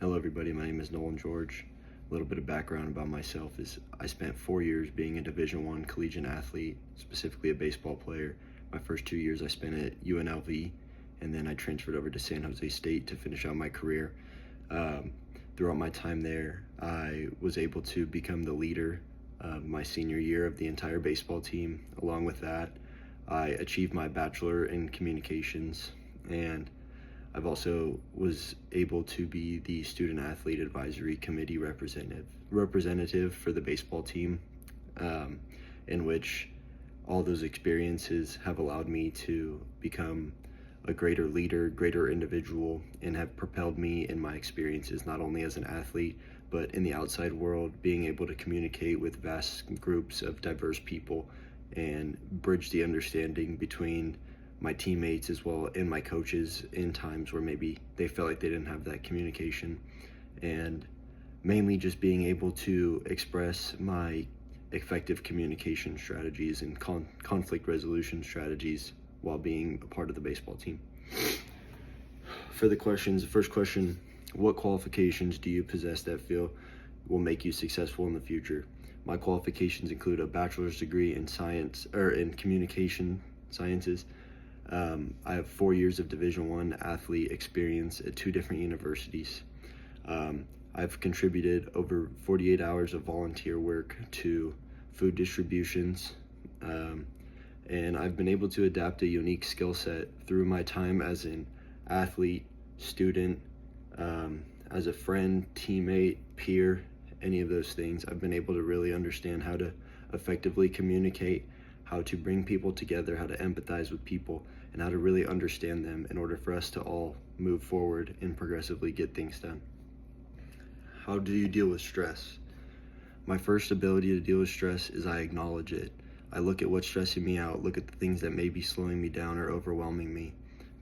Hello everybody, my name is Nolan. A little bit of background about myself is I spent 4 years being a Division I collegiate athlete, specifically a baseball player. My first 2 years I spent at UNLV, and then I transferred over to San Jose State to finish out my career. Throughout my time there, I was able to become the leader my senior year of the entire baseball team. Along with that, I achieved my bachelor in communications, and I've also was able to be the student athlete advisory committee representative for the baseball team, in which all those experiences have allowed me to become a greater leader, greater individual, and have propelled me in my experiences, not only as an athlete, but in the outside world, being able to communicate with vast groups of diverse people and bridge the understanding between my teammates as well and my coaches in times where maybe they felt like they didn't have that communication, and mainly just being able to express my effective communication strategies and conflict resolution strategies while being a part of the baseball team. For the questions, the first question, what qualifications do you possess that feel will make you successful in the future? My qualifications include a bachelor's degree in science or in communication sciences. I have 4 years of Division I athlete experience at 2 different universities. I've contributed over 48 hours of volunteer work to food distributions, and I've been able to adapt a unique skill set through my time as an athlete, student, as a friend, teammate, peer, any of those things. I've been able to really understand how to effectively communicate, how to bring people together, how to empathize with people, and how to really understand them in order for us to all move forward and progressively get things done. How do you deal with stress? My first ability to deal with stress is I acknowledge it. I look at what's stressing me out, look at the things that may be slowing me down or overwhelming me,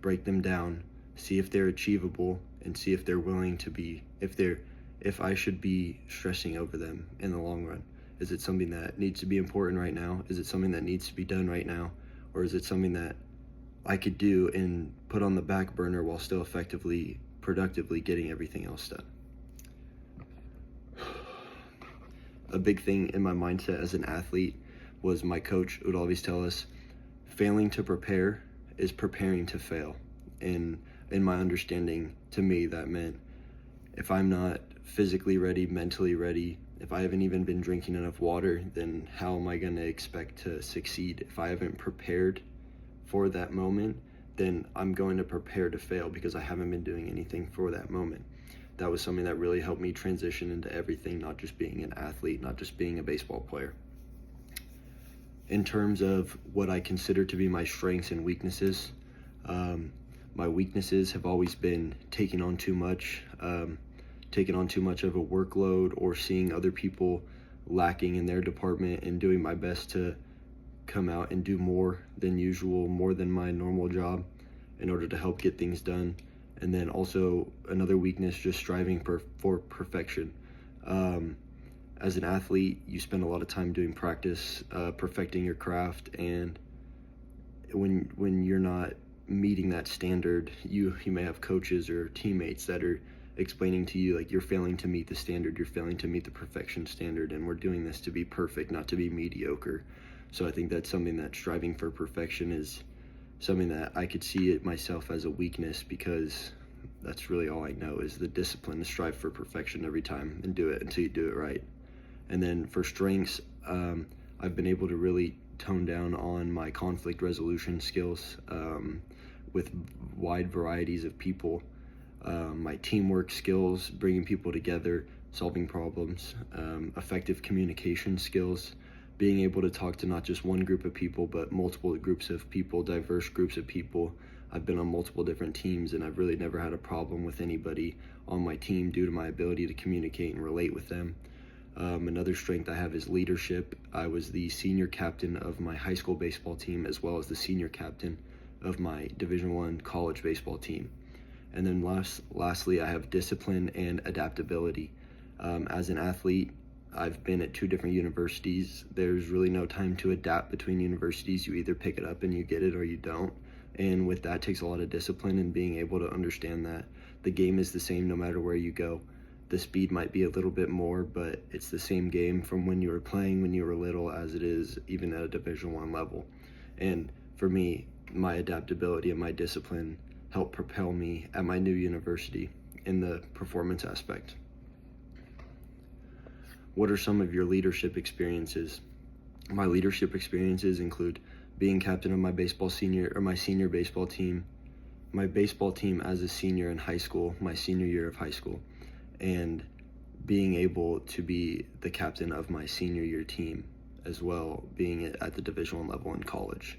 break them down, see if they're achievable, and see if they're willing to be, if I should be stressing over them in the long run. Is it something that needs to be important right now? Is it something that needs to be done right now? Or is it something that I could do and put on the back burner while still effectively, productively getting everything else done? A big thing in my mindset as an athlete was my coach would always tell us, failing to prepare is preparing to fail. And in my understanding, to me, that meant if I'm not physically ready, mentally ready, if I haven't even been drinking enough water, then how am I going to expect to succeed? If I haven't prepared for that moment, then I'm going to prepare to fail because I haven't been doing anything for that moment. That was something that really helped me transition into everything, not just being an athlete, not just being a baseball player. In terms of what I consider to be my strengths and weaknesses, my weaknesses have always been taking on too much of a workload, or seeing other people lacking in their department and doing my best to come out and do more than usual, more than my normal job in order to help get things done. And then also another weakness, just striving for perfection. As an athlete, you spend a lot of time doing practice, perfecting your craft, and when you're not meeting that standard, you may have coaches or teammates that are explaining to you like you're failing to meet the standard, you're failing to meet the perfection standard, and we're doing this to be perfect, not to be mediocre. So I think that's something that striving for perfection is something that I could see it myself as a weakness, because that's really all I know is the discipline to strive for perfection every time and do it until you do it right. And then for strengths, I've been able to really tone down on my conflict resolution skills with wide varieties of people. My teamwork skills, bringing people together, solving problems, effective communication skills, being able to talk to not just one group of people, but multiple groups of people, diverse groups of people. I've been on multiple different teams, and I've really never had a problem with anybody on my team due to my ability to communicate and relate with them. Another strength I have is leadership. I was the senior captain of my high school baseball team, as well as the senior captain of my Division I college baseball team. And then lastly, I have discipline and adaptability. As an athlete, I've been at 2 different universities. There's really no time to adapt between universities. You either pick it up and you get it, or you don't. And with that takes a lot of discipline and being able to understand that the game is the same no matter where you go. The speed might be a little bit more, but it's the same game from when you were playing when you were little as it is even at a Division I level. And for me, my adaptability and my discipline helped propel me at my new university in the performance aspect. What are some of your leadership experiences? My leadership experiences include being captain of my senior baseball team, my baseball team as a senior in high school, my senior year of high school, and being able to be the captain of my senior year team as well, being at the Division I level in college.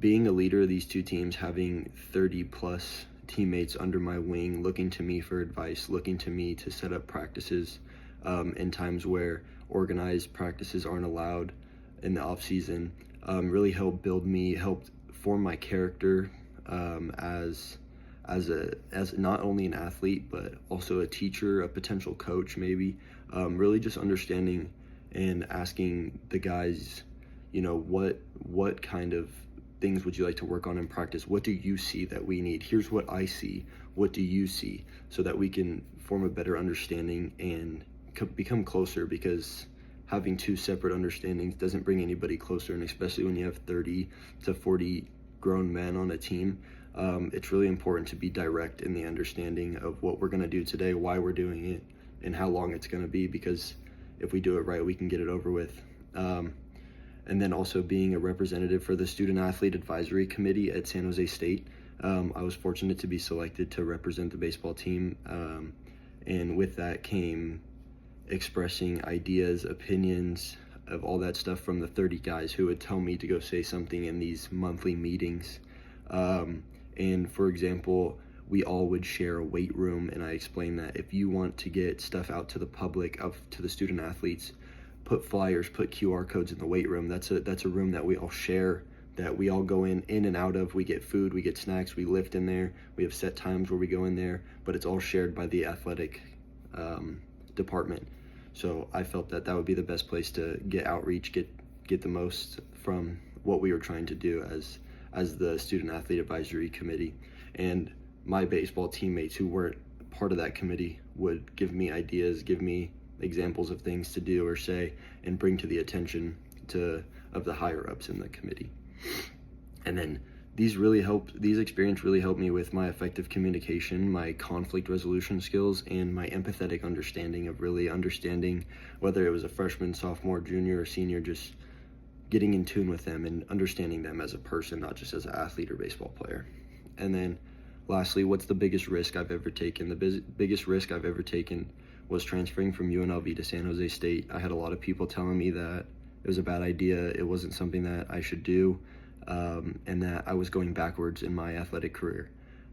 Being a leader of these two teams, having 30 plus teammates under my wing, looking to me for advice, looking to me to set up practices in times where organized practices aren't allowed in the off season, really helped build me, helped form my character as not only an athlete but also a teacher, a potential coach, maybe. Really just understanding and asking the guys, what kind of things would you like to work on in practice? What do you see that we need? Here's what I see. What do you see? So that we can form a better understanding and become closer, because having two separate understandings doesn't bring anybody closer, and especially when you have 30 to 40 grown men on a team, it's really important to be direct in the understanding of what we're going to do today, why we're doing it, and how long it's going to be, because if we do it right, we can get it over with. And then also being a representative for the Student Athlete Advisory Committee at San Jose State. I was fortunate to be selected to represent the baseball team, and with that came expressing ideas, opinions, of all that stuff from the 30 guys who would tell me to go say something in these monthly meetings. And for example, we all would share a weight room, and I explained that if you want to get stuff out to the public, to the student athletes, put flyers, put QR codes in the weight room. That's a room that we all share, that we all go in and out of. We get food, we get snacks, we lift in there. We have set times where we go in there, but it's all shared by the athletic department. So I felt that would be the best place to get outreach, get the most from what we were trying to do as the Student Athlete Advisory Committee. And my baseball teammates who weren't part of that committee would give me ideas, give me examples of things to do or say, and bring to the attention of the higher ups in the committee. And then these experiences really helped me with my effective communication, my conflict resolution skills, and my empathetic understanding of really understanding whether it was a freshman, sophomore, junior, or senior, just getting in tune with them and understanding them as a person, not just as an athlete or baseball player. And then lastly, what's the biggest risk I've ever taken? The biggest risk I've ever taken was transferring from UNLV to San Jose State. I had a lot of people telling me that it was a bad idea, it wasn't something that I should do, and that I was going backwards in my athletic career.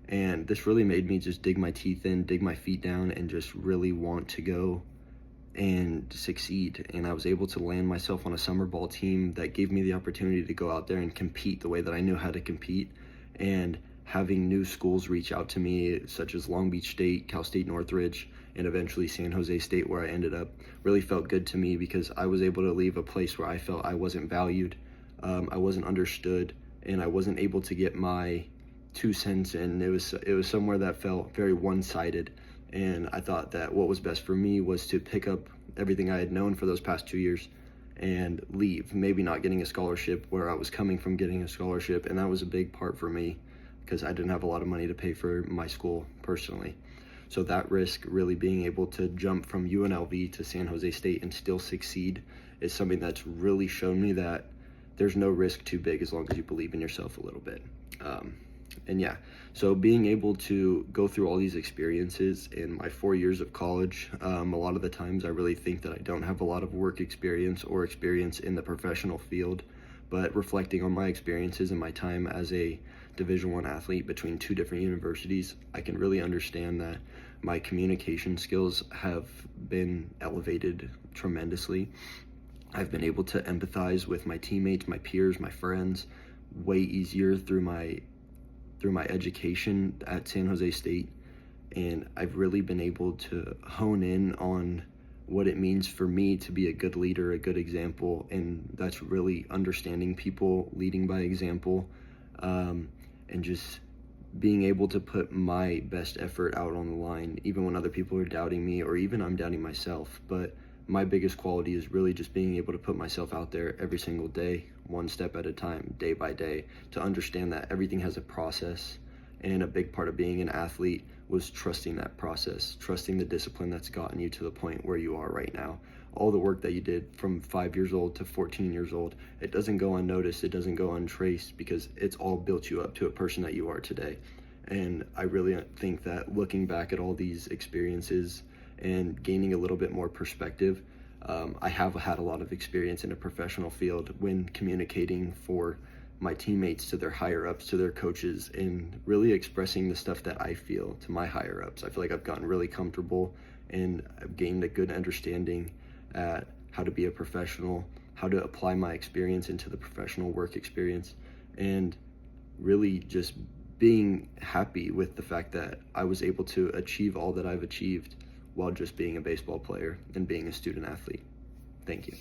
And this really made me just dig my teeth in, dig my feet down, and just really want to go and succeed. And I was able to land myself on a summer ball team that gave me the opportunity to go out there and compete the way that I knew how to compete. And having new schools reach out to me, such as Long Beach State, Cal State Northridge, and eventually San Jose State, where I ended up, really felt good to me, because I was able to leave a place where I felt I wasn't valued, I wasn't understood, and I wasn't able to get my 2 cents in. It was somewhere that felt very one-sided, and I thought that what was best for me was to pick up everything I had known for those past 2 years and leave, maybe not getting a scholarship where I was coming from getting a scholarship, and that was a big part for me, because I didn't have a lot of money to pay for my school personally. So that risk, really being able to jump from UNLV to San Jose State and still succeed, is something that's really shown me that there's no risk too big as long as you believe in yourself a little bit. And yeah, so being able to go through all these experiences in my 4 years of college, a lot of the times I really think that I don't have a lot of work experience or experience in the professional field, but reflecting on my experiences and my time as a Division I athlete between 2 different universities, I can really understand that my communication skills have been elevated tremendously. I've been able to empathize with my teammates, my peers, my friends way easier through my education at San Jose State, and I've really been able to hone in on what it means for me to be a good leader, a good example, and that's really understanding people, leading by example, and just being able to put my best effort out on the line, even when other people are doubting me, or even I'm doubting myself. But my biggest quality is really just being able to put myself out there every single day, one step at a time, day by day, to understand that everything has a process. And a big part of being an athlete was trusting that process, trusting the discipline that's gotten you to the point where you are right now. All the work that you did from 5 years old to 14 years old, it doesn't go unnoticed, it doesn't go untraced, because it's all built you up to a person that you are today. And I really think that looking back at all these experiences and gaining a little bit more perspective, I have had a lot of experience in a professional field when communicating for my teammates to their higher ups, to their coaches, and really expressing the stuff that I feel to my higher ups. I feel like I've gotten really comfortable and I've gained a good understanding at how to be a professional, how to apply my experience into the professional work experience, and really just being happy with the fact that I was able to achieve all that I've achieved while just being a baseball player and being a student athlete. Thank you.